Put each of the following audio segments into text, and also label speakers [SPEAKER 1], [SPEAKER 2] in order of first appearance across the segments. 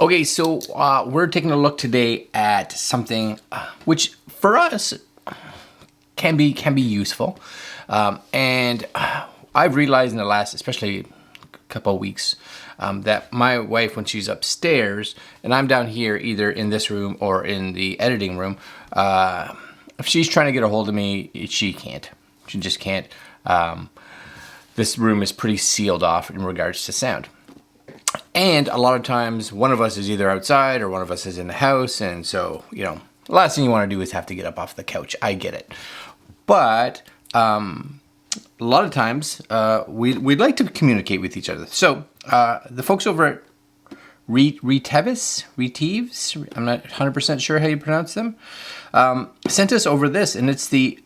[SPEAKER 1] Okay, so we're taking a look today at something which for us can be useful, and I've realized in the last, especially couple of weeks, that my wife, when she's upstairs and I'm down here, either in this room or in the editing room, if she's trying to get a hold of me, she can't. She just can't. This room is pretty sealed off in regards to sound. And a lot of times one of us is either outside or one of us is in the house. And so, you know, the last thing you want to do is have to get up off the couch. I get it. But a lot of times we'd like to communicate with each other. So the folks over at Retevis, I'm not 100% sure how you pronounce them, sent us over this, and it's the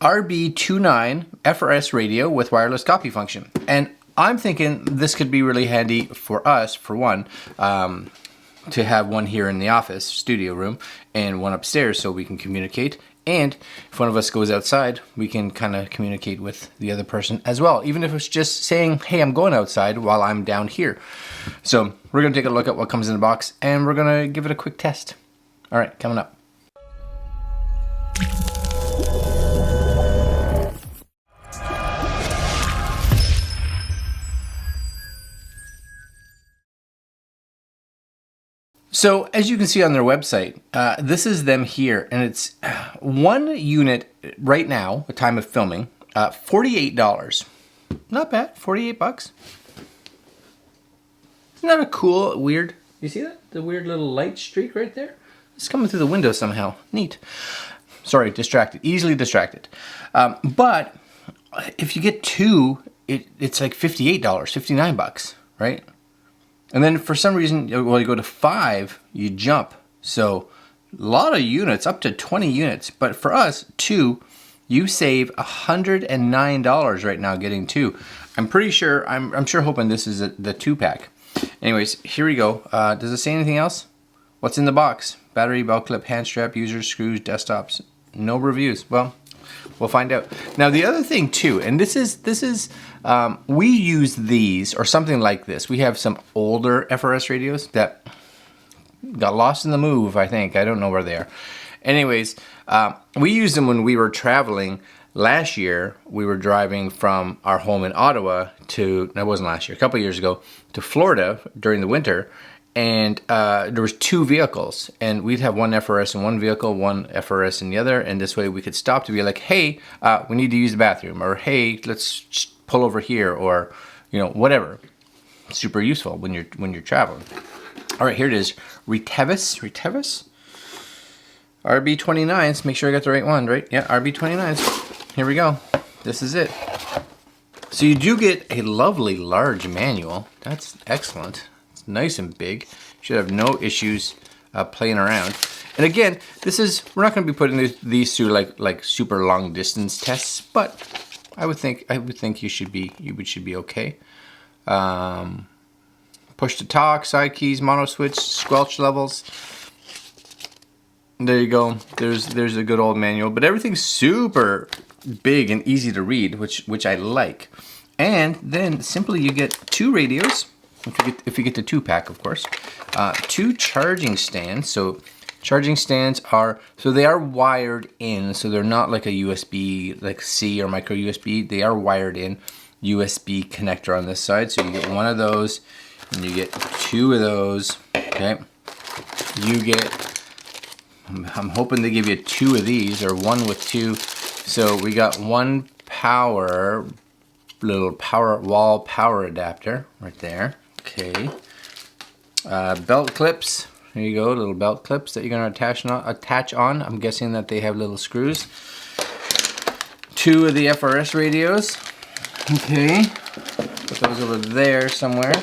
[SPEAKER 1] RB29 FRS radio with wireless copy function. And I'm thinking this could be really handy for us, for one, to have one here in the office studio room and one upstairs so we can communicate. And if one of us goes outside, we can kind of communicate with the other person as well, even if it's just saying, hey, I'm going outside while I'm down here. So we're going to take a look at what comes in the box, and we're going to give it a quick test. All right, coming up. So as you can see on their website, this is them here, and it's one unit right now, the time of filming, $48. Not bad, 48 bucks. Isn't that a cool, weird, you see that? The weird little light streak right there? It's coming through the window somehow, neat. Sorry, distracted, easily distracted. But if you get two, it's like $58, 59 bucks, right? And then for some reason, when you go to 5, you jump. So a lot of units, up to 20 units. But for us, 2, you save $109 right now getting 2. I'm pretty sure, I'm sure hoping this is the 2-pack. Anyways, here we go. Does it say anything else? What's in the box? Battery, belt clip, hand strap, users, screws, desktops. No reviews. Well, we'll find out. Now the other thing too, and this is we use these or something like this. We have some older FRS radios that got lost in the move, I think. I don't know where they are. Anyways, we used them when we were traveling. Last year, we were driving from our home in Ottawa to, that wasn't last year, a couple years ago, to Florida during the winter. And there was 2 vehicles, and we'd have one FRS in one vehicle, one FRS in the other, and this way we could stop to be like, hey, we need to use the bathroom, or hey, let's pull over here, or you know, whatever. Super useful when you're traveling. All right, here it is, Retevis RB29s. Make sure I got the right one, right? Yeah, RB29s. Here we go. This is it. So you do get a lovely large manual. That's excellent. Nice and big. Should have no issues playing around. And again, this is, we're not going to be putting these through like super long distance tests, but I would think you should be okay. Push to talk, side keys, mono switch, squelch levels. There you go. There's a good old manual, but everything's super big and easy to read, which I like. And then simply you get 2 radios. If you get the 2-pack, of course. 2 charging stands. So charging stands are, so they are wired in, so they're not like a USB, like C or micro USB. They are wired in. USB connector on this side. So you get 1 of those, and you get 2 of those. Okay. You get, I'm hoping they give you 2 of these, or 1 with 2. So we got 1 power, little wall power adapter right there. Okay, belt clips. There you go, little belt clips that you're going to attach on. I'm guessing that they have little screws. 2 of the FRS radios. Okay, put those over there somewhere.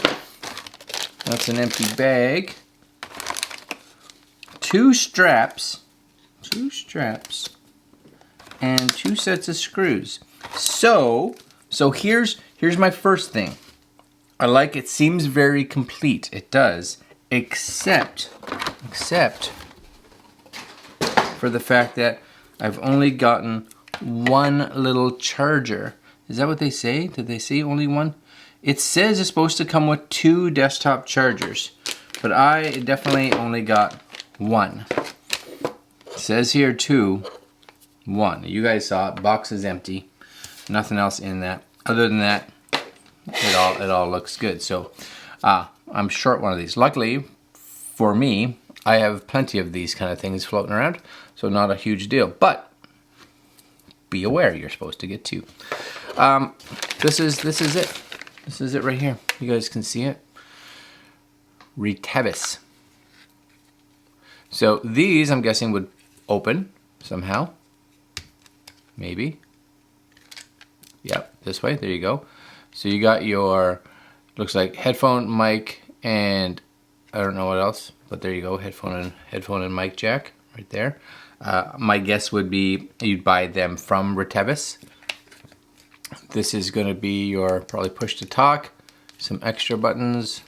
[SPEAKER 1] That's an empty bag. 2 straps, and 2 sets of screws. So here's my first thing. I like it, seems very complete. It does, except for the fact that I've only gotten 1 little charger. Is that what they say? Did they say only 1? It says it's supposed to come with 2 desktop chargers, but I definitely only got one. It says here 2, 1. You guys saw it. Box is empty. Nothing else in that. Other than that, it all looks good. So I'm short one of these. Luckily for me, I have plenty of these kind of things floating around, so not a huge deal. But be aware, you're supposed to get 2. This is it. This is it right here. You guys can see it. Retevis. So these, I'm guessing, would open somehow. Maybe. Yep, this way. There you go. So you got your, looks like headphone, mic, and I don't know what else, but there you go. Headphone and mic jack right there. My guess would be you'd buy them from Retevis. This is going to be your probably push to talk, some extra buttons.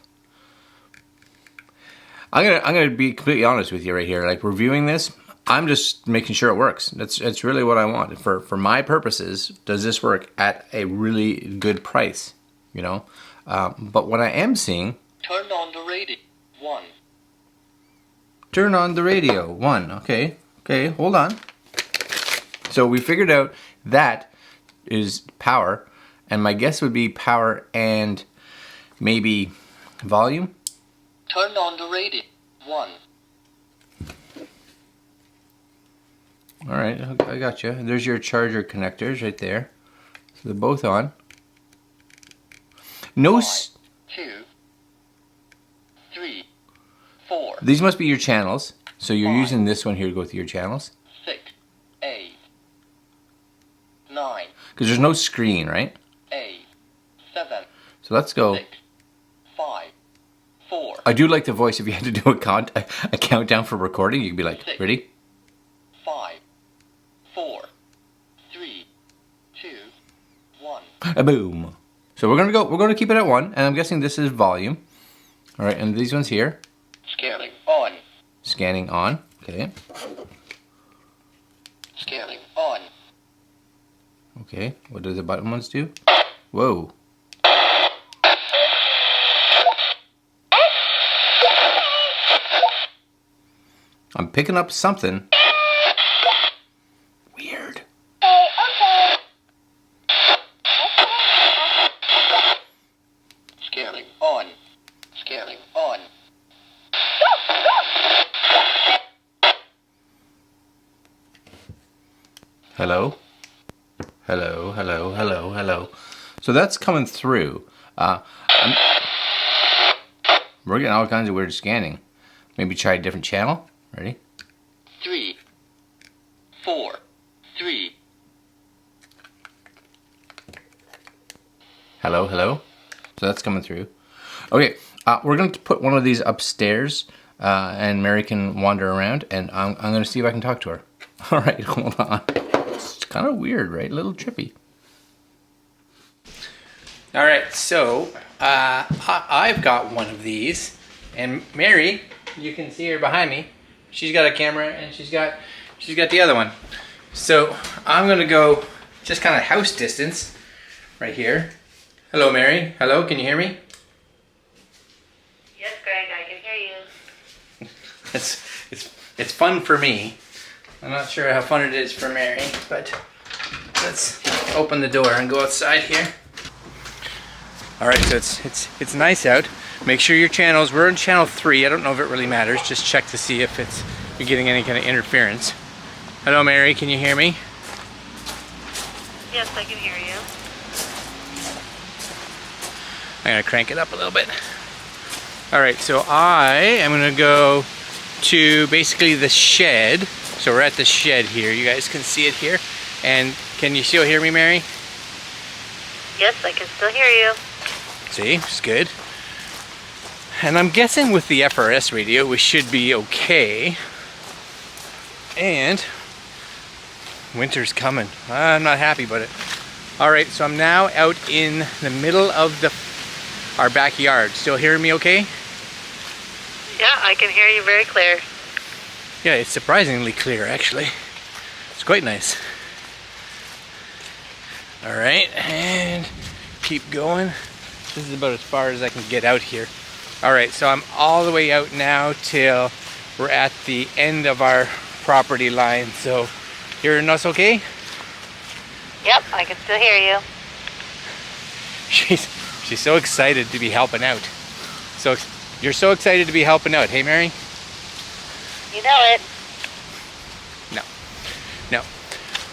[SPEAKER 1] I'm gonna be completely honest with you right here. Like reviewing this, I'm just making sure it works. That's really what I want for my purposes. Does this work at a really good price? You know, but what I am seeing.
[SPEAKER 2] Turn on the radio. 1.
[SPEAKER 1] Turn on the radio. 1. Okay, hold on. So we figured out that is power, and my guess would be power and maybe volume.
[SPEAKER 2] Turn on the radio. 1.
[SPEAKER 1] All right, I got you. There's your charger connectors right there. So they're both on. No.
[SPEAKER 2] 2, 3, 4.
[SPEAKER 1] These must be your channels. So you're
[SPEAKER 2] 5,
[SPEAKER 1] using this one here to go through your channels.
[SPEAKER 2] 6, 8, 9.
[SPEAKER 1] Because there's no screen, right?
[SPEAKER 2] 8, 7.
[SPEAKER 1] So let's go.
[SPEAKER 2] 6, 5, 4.
[SPEAKER 1] I do like the voice. If you had to do a countdown for recording, you could be like,
[SPEAKER 2] 6,
[SPEAKER 1] ready?
[SPEAKER 2] 5, 4, 3, 2, 1.
[SPEAKER 1] Boom. So we're gonna keep it at 1, and I'm guessing this is volume. All right, and these ones here.
[SPEAKER 2] Scanning on.
[SPEAKER 1] Scanning on. Okay.
[SPEAKER 2] Scanning on.
[SPEAKER 1] Okay. What do the button ones do? Whoa. I'm picking up something. Weird.
[SPEAKER 2] Scanning on. Scanning on.
[SPEAKER 1] Hello? Hello, hello, hello, hello. So that's coming through. We're getting all kinds of weird scanning. Maybe try a different channel. Ready?
[SPEAKER 2] 3, 4, 3.
[SPEAKER 1] Hello, hello. So that's coming through. Okay, we're going to put one of these upstairs, and Mary can wander around, and I'm going to see if I can talk to her. All right, hold on. It's kind of weird, right? A little trippy. All right, so I've got one of these, and Mary, you can see her behind me. She's got a camera, and she's got the other one. So I'm gonna go just kind of house distance right here. Hello, Mary. Hello, can you hear me?
[SPEAKER 3] Yes, Greg, I can hear you.
[SPEAKER 1] It's fun for me. I'm not sure how fun it is for Mary, but let's open the door and go outside here. All right, so it's nice out. Make sure your channels, we're on channel 3. I don't know if it really matters. Just check to see if you're getting any kind of interference. Hello, Mary, can you hear me?
[SPEAKER 3] Yes, I can hear you.
[SPEAKER 1] I'm gonna crank it up a little bit. All right, so I am gonna go to basically the shed. So we're at the shed here. You guys can see it here. And can you still hear me, Mary?
[SPEAKER 3] Yes, I can still hear you.
[SPEAKER 1] See, it's good. And I'm guessing with the FRS radio, we should be okay. And winter's coming. I'm not happy about it. All right, so I'm now out in the middle of our backyard. Still hearing me okay?
[SPEAKER 3] Yeah, I can hear you very clear.
[SPEAKER 1] Yeah, it's surprisingly clear, actually. It's quite nice. All right, and keep going. This is about as far as I can get out here. All right, so I'm all the way out now till we're at the end of our property line. So hearing us okay?
[SPEAKER 3] Yep, I can still hear you.
[SPEAKER 1] She's so excited to be helping out. So you're so excited to be helping out, hey Mary?
[SPEAKER 3] You know it.
[SPEAKER 1] No.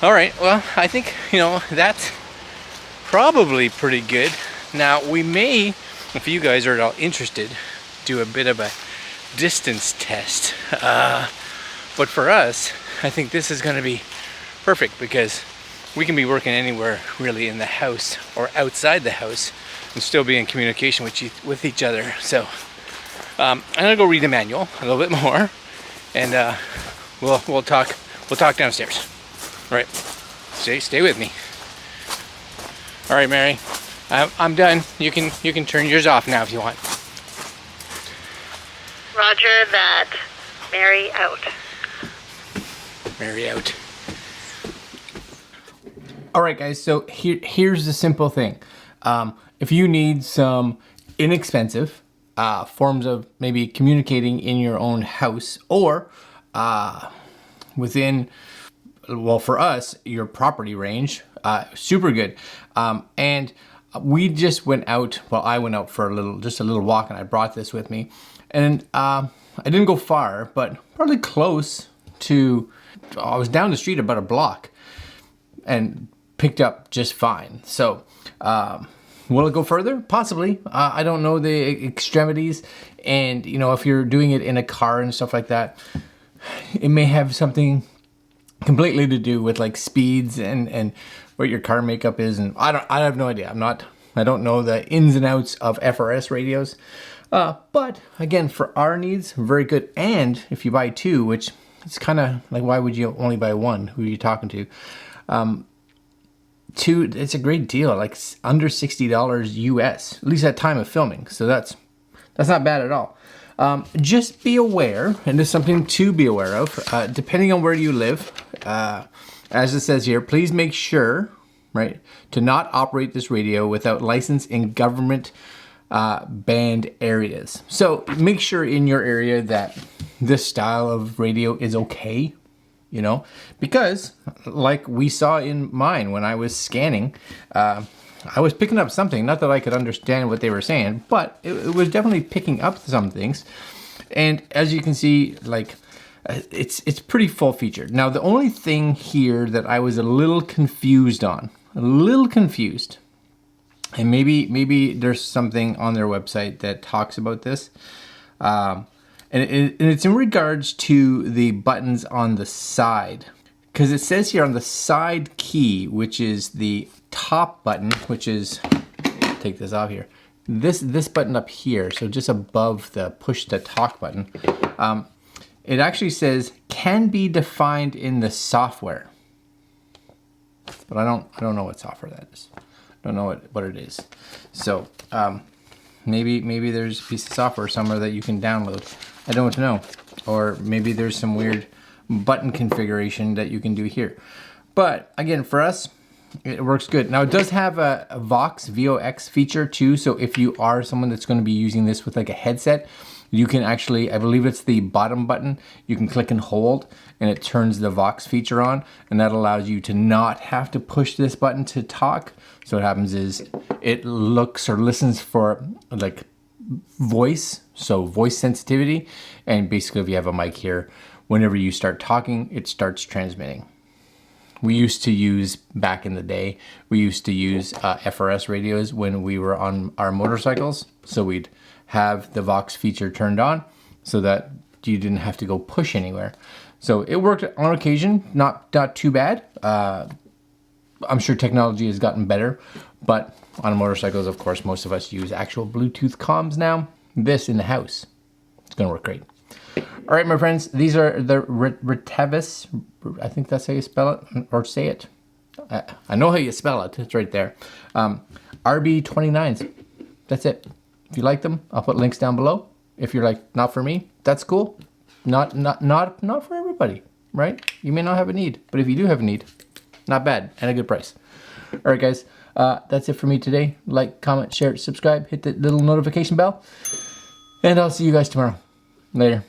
[SPEAKER 1] All right, well, I think, that's probably pretty good. Now, we may, if you guys are at all interested, do a bit of a distance test. But for us, I think this is going to be perfect because we can be working anywhere really in the house or outside the house and still be in communication with each other. So I'm gonna go read the manual a little bit more, and we'll talk downstairs. All right, stay with me. All right, Mary, I'm done. You can turn yours off now if you want.
[SPEAKER 3] Roger that. Mary out.
[SPEAKER 1] Mary out. All right, guys, so here's the simple thing. If you need some inexpensive forms of maybe communicating in your own house or within, well, for us, your property range, super good. And we just went out, well, I went out for just a little walk, and I brought this with me. And I didn't go far, but probably close to, I was down the street about a block and picked up just fine. So will it go further? Possibly. I don't know the extremities, and if you're doing it in a car and stuff like that, it may have something completely to do with like speeds and what your car makeup is, and I have no idea. I don't know the ins and outs of FRS radios, but again, for our needs, very good. And if you buy two, which it's kind of like, why would you only buy one? Who are you talking to? Two, it's a great deal, like under $60 US, at least at time of filming. So that's not bad at all. Just be aware, and there's something to be aware of, depending on where you live, as it says here, please make sure, right, to not operate this radio without license in government banned areas. So make sure in your area that this style of radio is okay. Because like we saw in mine when I was scanning, I was picking up something, not that I could understand what they were saying, but it was definitely picking up some things. And as you can see, like it's pretty full featured. Now, the only thing here that I was a little confused on, and maybe there's something on their website that talks about this, and it's in regards to the buttons on the side. Because it says here on the side key, which is the top button, which is, take this off here, this button up here, so just above the push to talk button, it actually says can be defined in the software. But I don't know what software that is. I don't know what it is. So maybe there's a piece of software somewhere that you can download. I don't know. Or maybe there's some weird button configuration that you can do here. But again, for us, it works good. Now, it does have a VOX feature too. So if you are someone that's going to be using this with like a headset, you can actually, I believe it's the bottom button, you can click and hold and it turns the VOX feature on, and that allows you to not have to push this button to talk. So what happens is it looks or listens for like voice, so voice sensitivity, and basically if you have a mic here, whenever you start talking, it starts transmitting. We used to use, back in the day, FRS radios when we were on our motorcycles. So we'd have the VOX feature turned on so that you didn't have to go push anywhere. So it worked on occasion, not too bad. I'm sure technology has gotten better, but on motorcycles, of course, most of us use actual Bluetooth comms now. This in the house, it's gonna work great. All right, my friends, these are the Retevis, I think that's how you spell it, or say it. I know how you spell it, it's right there. RB29s, that's it. If you like them, I'll put links down below. If you're like, not for me, that's cool. Not for everybody, right? You may not have a need, but if you do have a need, not bad, and a good price. All right, guys, that's it for me today. Like, comment, share, subscribe, hit the little notification bell. And I'll see you guys tomorrow. Later.